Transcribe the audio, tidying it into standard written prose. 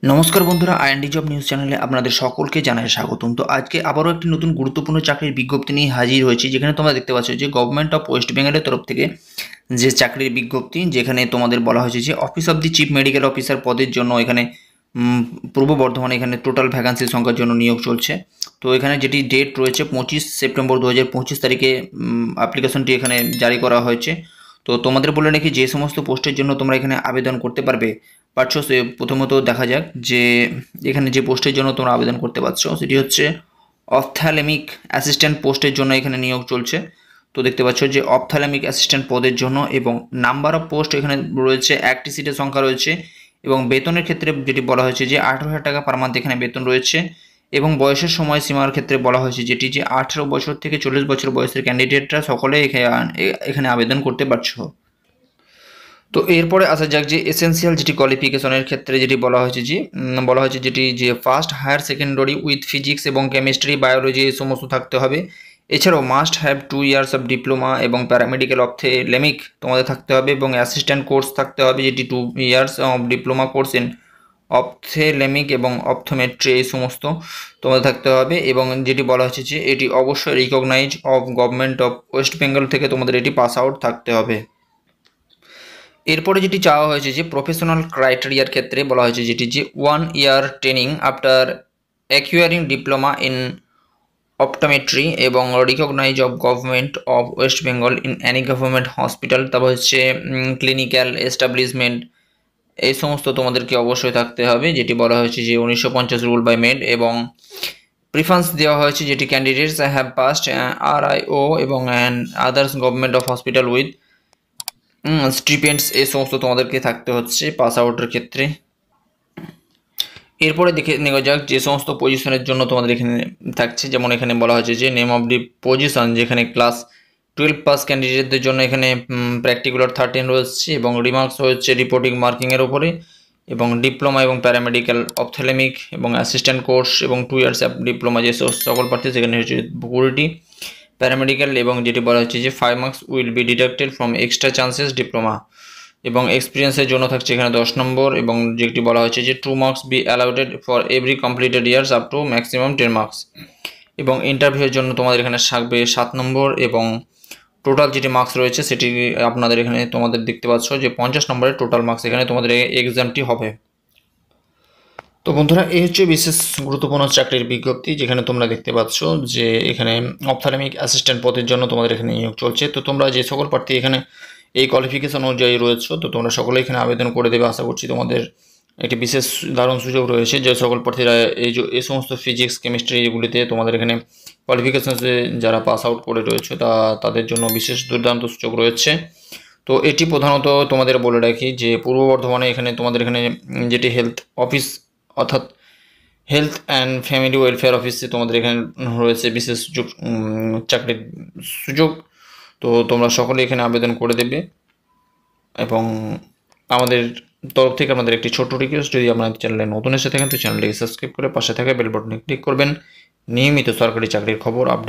নমস্কার বন্ধুরা, IND job news চ্যানেলে আপনাদের সকলকে জানাই স্বাগতম। তো আজকে আবারও একটি নতুন গুরুত্বপূর্ণ চাকরির বিজ্ঞপ্তি নিয়ে হাজির হয়েছি, যেখানে তোমরা দেখতে পাচ্ছ যে গভর্নমেন্ট অফ ওয়েস্ট বেঙ্গলের তরফ থেকে যে চাকরির বিজ্ঞপ্তি, যেখানে তোমাদের বলা হয়েছে যে office of the chief medical officer পদের জন্য এখানে পূর্ব বর্ধমানে এখানে টোটাল ভ্যাকান্সি সংখ্যার জন্য নিয়োগ চলছে। তো এখানে যেটি ডেট রয়েছে 25 সেপ্টেম্বর 2025 তারিখে অ্যাপ্লিকেশনটি এখানে জারি করা হয়েছে। তো তোমাদের বলে রাখি, যে সমস্ত পোস্টের জন্য তোমরা এখানে আবেদন করতে পারছো, সে প্রথমত দেখা যাক যে এখানে যে পোস্টের জন্য তোমরা আবেদন করতে পারছো সেটি হচ্ছে অপথ্যালেমিক অ্যাসিস্ট্যান্ট পোস্টের জন্য এখানে নিয়োগ চলছে। তো দেখতে পাচ্ছ যে অপথ্যালেমিক অ্যাসিস্ট্যান্ট পদের জন্য, এবং নাম্বার অফ পোস্ট এখানে রয়েছে, একটি সিটের সংখ্যা রয়েছে, এবং বেতনের ক্ষেত্রে যেটি বলা হয়েছে যে 18,000 টাকা পার মান্থ এখানে বেতন রয়েছে, এবং বয়সের সময়সীমার ক্ষেত্রে বলা হয়েছে যেটি যে 18 বছর থেকে 40 বছর বয়সের ক্যান্ডিডেটরা সকলে এখানে আবেদন করতে পারছো। তো এরপরে আসা যাক যে এসেনশিয়াল যেটি কোয়ালিফিকেশনের ক্ষেত্রে যেটি বলা হয়েছে যেটি যে first higher secondary with physics এবং কেমিস্ট্রি বায়োলজি এই সমস্ত থাকতে হবে। এছাড়াও must have 2 years of diploma এবং প্যারামেডিক্যাল অপথেলেমিক তোমাদের থাকতে হবে, এবং অ্যাসিস্ট্যান্ট কোর্স থাকতে হবে যেটি 2 years of diploma course in ophthalmic এবং অপথোমেট্রি এই সমস্ত তোমাদের থাকতে হবে। এবং যেটি বলা হয়েছে যে এটি অবশ্যই recognise of government of West Bengal থেকে তোমাদের এটি পাস আউট থাকতে হবে। এরপরে যেটি চাওয়া হয়েছে যে প্রফেশনাল ক্রাইটেরিয়ার ক্ষেত্রে বলা হয়েছে যেটি যে 1 year training after acquiring diploma in optometry এবং recognise of government of West Bengal in any government hospital, তারপর হচ্ছে ক্লিনিক্যাল এস্টাবলিশমেন্ট এই সমস্ত তোমাদেরকে অবশ্যই থাকতে হবে, যেটি বলা হয়েছে যে 1950 রুল বাই মেড। এবং প্রিফারেন্স দেওয়া হয়েছে যেটি ক্যান্ডিডেটস হ্যাভ পাস্ট RIO এবং others government of hospital with stipends এই সমস্ত তোমাদেরকে থাকতে হচ্ছে পাস আউটের ক্ষেত্রে। এরপরে দেখে নেওয়া যাক যে সমস্ত পজিশনের জন্য তোমাদের এখানে থাকছে। যেমন এখানে বলা হয়েছে যে নেম অফ দি পজিশন, যেখানে ক্লাস 12 পাস ক্যান্ডিডেটদের জন্য এখানে প্র্যাকটিকুলার 13 রয়েছে, এবং রিমার্কস হচ্ছে রিপোর্টিং মার্কিংয়ের উপরে, এবং ডিপ্লোমা এবং প্যারামেডিক্যাল অপথেলেমিক এবং অ্যাসিস্ট্যান্ট কোর্স এবং 2 ইয়ার্স অফ ডিপ্লোমা যে সকল প্রার্থী সেখানে হচ্ছে 20টি প্যারামেডিক্যাল, এবং যেটি বলা হচ্ছে যে 5 marks will be deducted from extra chances diploma, এবং এক্সপিরিয়েন্সের জন্য থাকছে এখানে 10 নম্বর, এবং যেটি বলা হয়েছে যে 2 marks be allowed for every completed years up to maximum 10 marks, এবং ইন্টারভিউয়ের জন্য তোমাদের এখানে থাকবে 7 নম্বর, এবং টোটাল যেটি মার্কস রয়েছে সেটি আপনাদের এখানে তোমাদের দেখতে পাচ্ছ যে 50 নম্বরের টোটাল মার্কস এখানে তোমাদের এক্সামটি হবে। তো বন্ধুরা, এই হচ্ছে বিশেষ গুরুত্বপূর্ণ চাকরির বিজ্ঞপ্তি, যেখানে তোমরা দেখতে পাচ্ছ যে এখানে অপথ্যালেমিক অ্যাসিস্ট্যান্ট পদের জন্য তোমাদের এখানে নিয়োগ চলছে। তো তোমরা যে সকল প্রার্থী এখানে এই কোয়ালিফিকেশন অনুযায়ী রয়েছে, তো তোমরা সকলে এখানে আবেদন করে দেবে। আশা করছি তোমাদের একটি বিশেষ দারুণ সুযোগ রয়েছে, যে সকল প্রার্থীরা এই সমস্ত ফিজিক্স কেমিস্ট্রি এগুলিতে তোমাদের এখানে কোয়ালিফিকেশনসে যারা পাস আউট করে রয়েছে তাদের জন্য বিশেষ দুর্দান্ত সুযোগ রয়েছে। তো এটি প্রধানত তোমাদের বলে রাখি যে পূর্ব বর্ধমানে এখানে তোমাদের এখানে যেটি হেলথ অফিস অর্থাৎ হেলথ অ্যান্ড ফ্যামিলি ওয়েলফেয়ার অফিসে তোমাদের এখানে রয়েছে বিশেষ সুযোগ, চাকরির সুযোগ। তো তোমরা সকলে এখানে আবেদন করে দেবে, এবং আমাদের তরফ থেকে আমাদের একটি ছোট্ট রিকোয়েস্ট, যদি আপনাদের চ্যানেলে নতুন এসে থাকেন তো চ্যানেলটিকে সাবস্ক্রাইব করে পাশে থাকা বেল বাটনে ক্লিক করবেন নিয়মিত সরকারি চাকরির খবর আপডেট